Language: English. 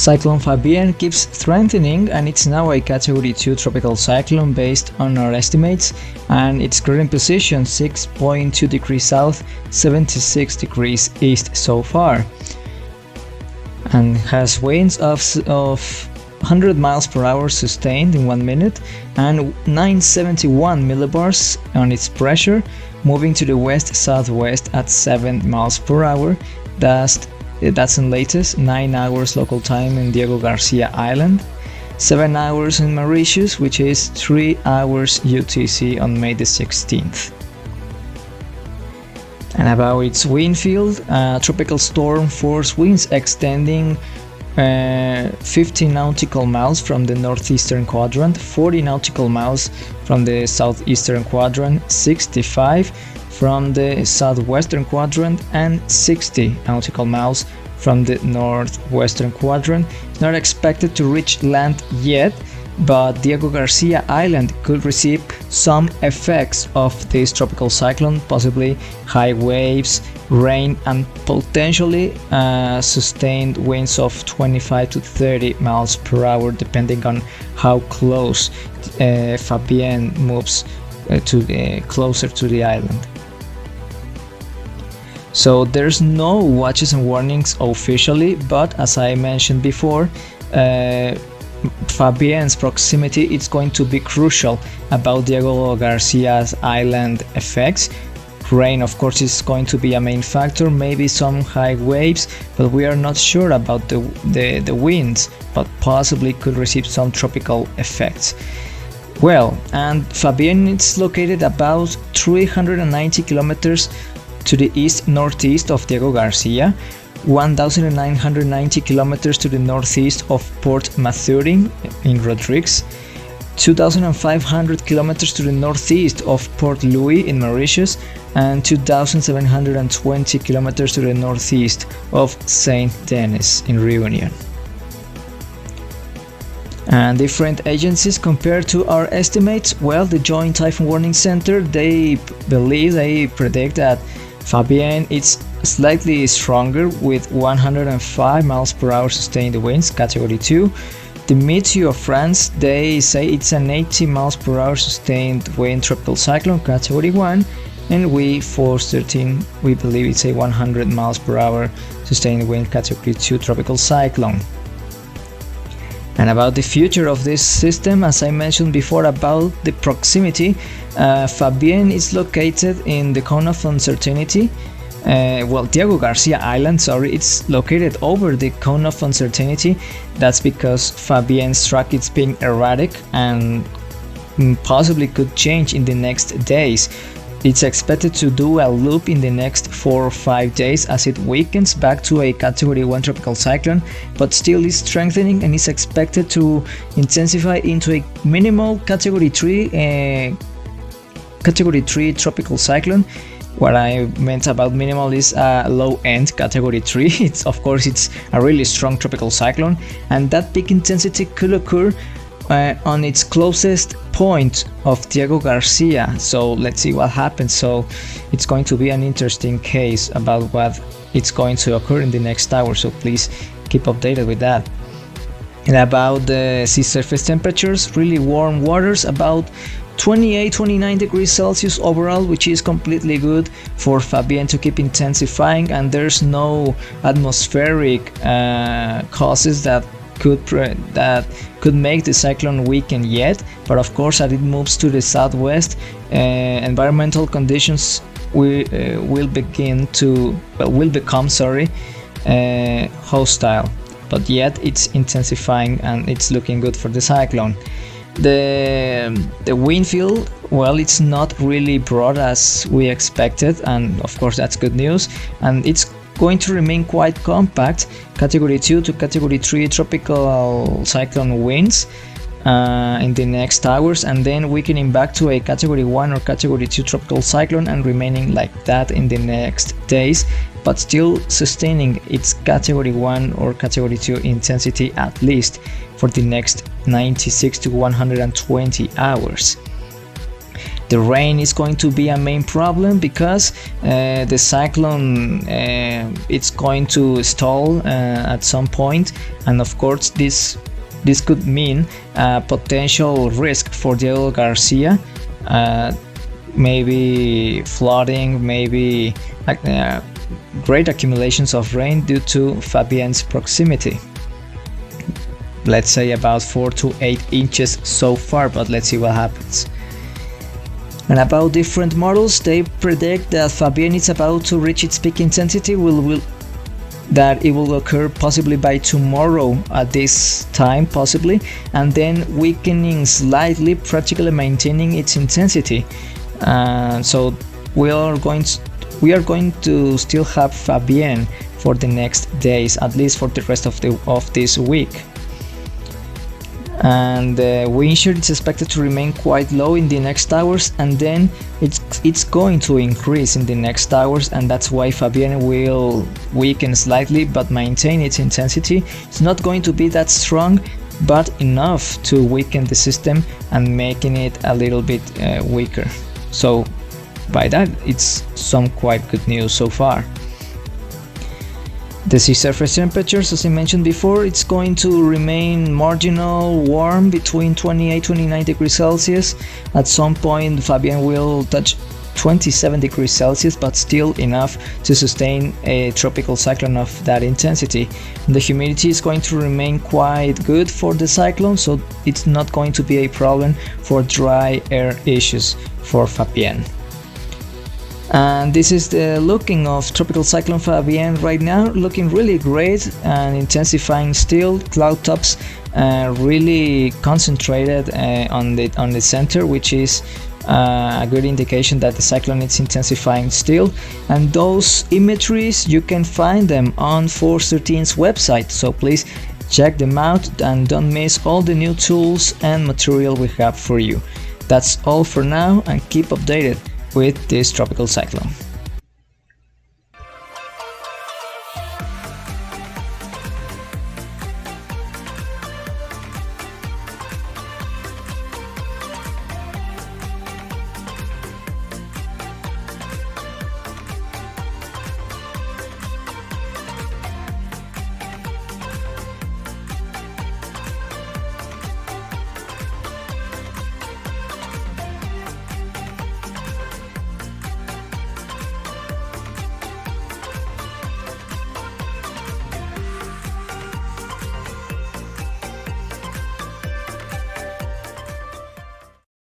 Cyclone Fabien keeps strengthening, and it's now a Category 2 tropical cyclone based on our estimates, and its current position 6.2 degrees south, 76 degrees east so far, and has winds of 100 miles per hour sustained in 1 minute and 971 millibars on its pressure, moving to the west-southwest at 7 miles per hour. That's in latest 9 hours local time in Diego García Island, 7 hours in Mauritius, which is 3 hours UTC on May the 16th. And about its wind field, tropical storm force winds extending 50 nautical miles from the northeastern quadrant, 40 nautical miles from the southeastern quadrant, 65 from the southwestern quadrant, and 60 nautical miles from the northwestern quadrant. Not expected to reach land yet, but Diego García Island could receive some effects of this tropical cyclone, possibly high waves, rain, and potentially sustained winds of 25 to 30 miles per hour, depending on how close Fabien moves closer to the island. So there's no watches and warnings officially, but as I mentioned before, Fabien's proximity is going to be crucial about Diego Garcia's island effects. Rain, of course, is going to be a main factor, maybe some high waves, but we are not sure about the winds, but possibly could receive some tropical effects. Well, and Fabien is located about 390 kilometers to the east-northeast of Diego Garcia, 1,990 kilometers to the northeast of Port Mathurin in Rodrigues, 2,500 kilometers to the northeast of Port Louis in Mauritius, and 2,720 kilometers to the northeast of Saint Denis in Reunion. And different agencies compared to our estimates, well, the Joint Typhoon Warning Center, they predict that Fabien is slightly stronger with 105 miles per hour sustained winds, Category 2. The Meteo of France, they say it's an 80 miles per hour sustained wind tropical cyclone, Category 1. And we, Force 13, we believe it's a 100 miles per hour sustained wind, Category 2 tropical cyclone. And about the future of this system, as I mentioned before about the proximity, Fabien is located in the cone of uncertainty. Diego Garcia Island, it's located over the cone of uncertainty. That's because Fabien's track is being erratic and possibly could change in the next days. It's expected to do a loop in the next 4 or 5 days as it weakens back to a Category 1 tropical cyclone, but still is strengthening and is expected to intensify into a minimal Category 3 tropical cyclone. What I meant about minimal is a low-end Category 3. It's a really strong tropical cyclone, and that peak intensity could occur on its closest point of Diego Garcia. So let's see what happens. So it's going to be an interesting case about what it's going to occur in the next hour, so please keep updated with that. And about the sea surface temperatures, really warm waters, about 28-29 degrees Celsius overall, which is completely good for Fabien to keep intensifying, and there's no atmospheric causes that could make the cyclone weaken yet. But of course, as it moves to the southwest, environmental conditions will become hostile, but yet it's intensifying and it's looking good for the cyclone. The wind field, well, it's not really broad as we expected, and of course that's good news, and it's going to remain quite compact, Category 2 to Category 3 tropical cyclone winds in the next hours, and then weakening back to a Category 1 or Category 2 tropical cyclone and remaining like that in the next days, but still sustaining its Category 1 or Category 2 intensity at least for the next 96 to 120 hours. The rain is going to be a main problem because the cyclone it's going to stall at some point, and of course this could mean a potential risk for Diego García, maybe flooding, maybe great accumulations of rain due to Fabian's proximity. Let's say about 4 to 8 inches so far, but let's see what happens. And about different models, they predict that Fabian is about to reach its peak intensity, that it will occur possibly by tomorrow at this time, possibly, and then weakening slightly, practically maintaining its intensity. So we are going to still have Fabian for the next days, at least for the rest of this week. And the wind shear is expected to remain quite low in the next hours, and then it's going to increase in the next hours, and that's why Fabian will weaken slightly but maintain its intensity. It's not going to be that strong, but enough to weaken the system and making it a little bit weaker. So by that, it's some quite good news so far. The sea surface temperatures, as I mentioned before, it's going to remain marginal warm between 28-29 degrees Celsius. At some point Fabian will touch 27 degrees Celsius, but still enough to sustain a tropical cyclone of that intensity. The humidity is going to remain quite good for the cyclone, so it's not going to be a problem for dry air issues for Fabian. And this is the looking of Tropical Cyclone Fabian right now, looking really great and intensifying still. Cloud tops really concentrated on the center, which is a good indication that the cyclone is intensifying still. And those imageries, you can find them on Force 13's website, so please check them out and don't miss all the new tools and material we have for you. That's all for now, and keep updated with this tropical cyclone.